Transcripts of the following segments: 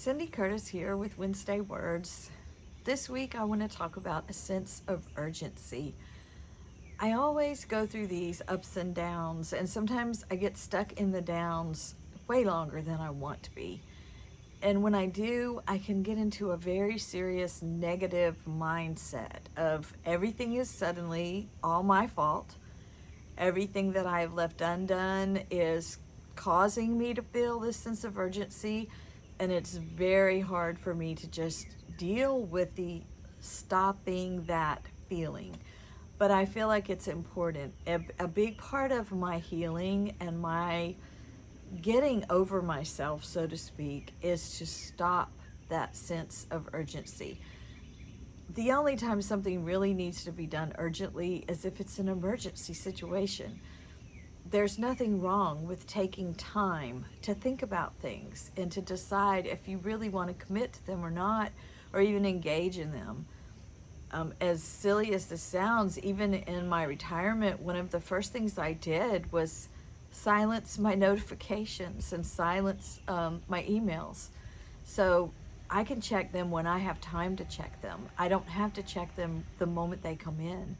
Cindy Curtis here with Wednesday Words. This week I want to talk about a sense of urgency. I always go through these ups and downs, and sometimes I get stuck in the downs way longer than I want to be. And when I do, I can get into a very serious negative mindset of everything is suddenly all my fault. Everything that I've left undone is causing me to feel this sense of urgency, and it's very hard for me to just deal with the stopping that feeling. But I feel like it's important. A big part of my healing and my getting over myself, so to speak, is to stop that sense of urgency. The only time something really needs to be done urgently is if it's an emergency situation. There's nothing wrong with taking time to think about things and to decide if you really want to commit to them or not, or even engage in them. As silly as this sounds, even in my retirement, one of the first things I did was silence my notifications and silence my emails. So I can check them when I have time to check them. I don't have to check them the moment they come in.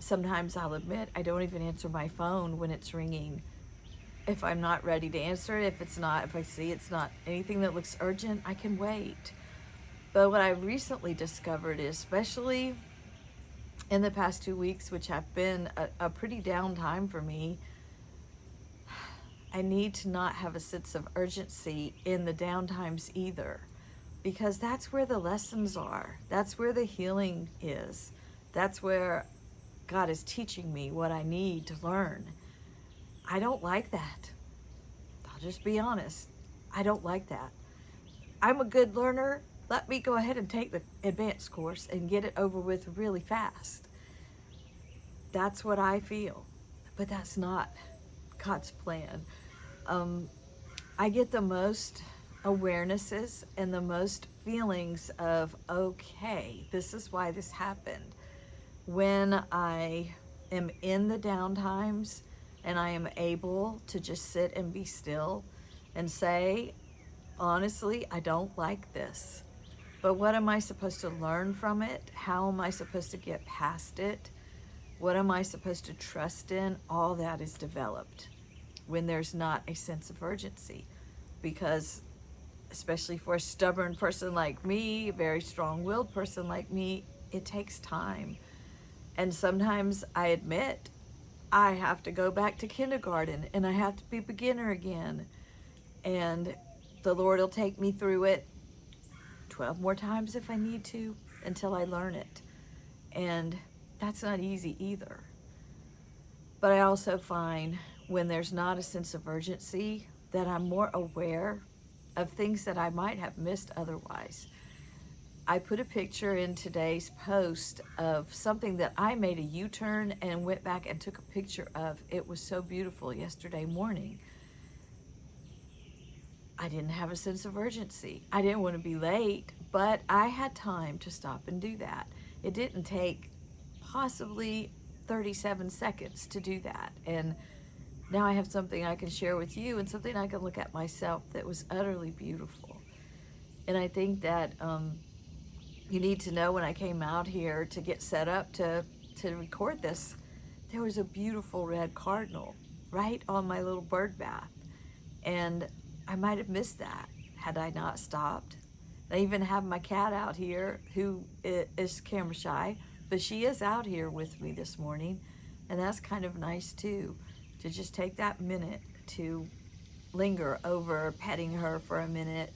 Sometimes I'll admit I don't even answer my phone when it's ringing. If I'm not ready to answer it, if I see it's not anything that looks urgent, I can wait. But what I recently discovered is, especially in the past 2 weeks, which have been a pretty down time for me, I need to not have a sense of urgency in the down times either, because that's where the lessons are. That's where the healing is. That's where God is teaching me what I need to learn. I don't like that. I'll just be honest. I don't like that. I'm a good learner. Let me go ahead and take the advanced course and get it over with really fast. That's what I feel. But that's not God's plan. I get the most awarenesses and the most feelings of, okay, this is why this happened, when I am in the down times and I am able to just sit and be still and say, honestly, I don't like this. But what am I supposed to learn from it? How am I supposed to get past it? What am I supposed to trust in? All that is developed when there's not a sense of urgency. Because especially for a stubborn person like me, a very strong-willed person like me, it takes time. And sometimes I admit I have to go back to kindergarten and I have to be beginner again. And the Lord will take me through it 12 more times if I need to until I learn it. And that's not easy either. But I also find when there's not a sense of urgency that I'm more aware of things that I might have missed otherwise. I put a picture in today's post of something that I made a U-turn and went back and took a picture of. It was so beautiful yesterday morning. I didn't have a sense of urgency. I didn't want to be late, but I had time to stop and do that. It didn't take possibly 37 seconds to do that. And now I have something I can share with you and something I can look at myself that was utterly beautiful. And I think that you need to know, when I came out here to get set up to record this, there was a beautiful red cardinal right on my little bird bath. And I might have missed that had I not stopped. I even have my cat out here who is camera shy, but she is out here with me this morning. And that's kind of nice too, to just take that minute to linger over petting her for a minute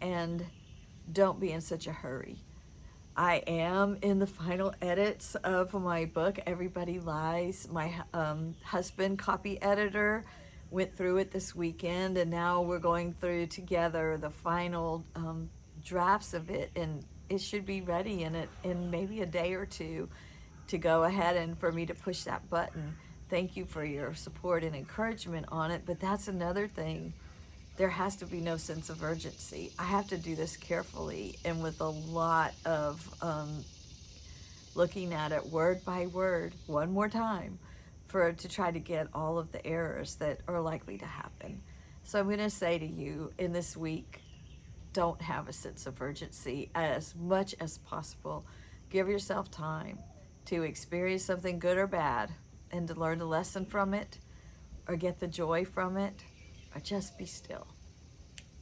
and don't be in such a hurry. I am in the final edits of my book, Everybody Lies. My husband, copy editor, went through it this weekend, and now we're going through together the final drafts of it, and it should be ready in maybe a day or two to go ahead and for me to push that button. Thank you for your support and encouragement on it, but that's another thing. There has to be no sense of urgency. I have to do this carefully and with a lot of looking at it word by word one more time to try to get all of the errors that are likely to happen. So I'm going to say to you in this week, don't have a sense of urgency as much as possible. Give yourself time to experience something good or bad and to learn a lesson from it or get the joy from it or just be still.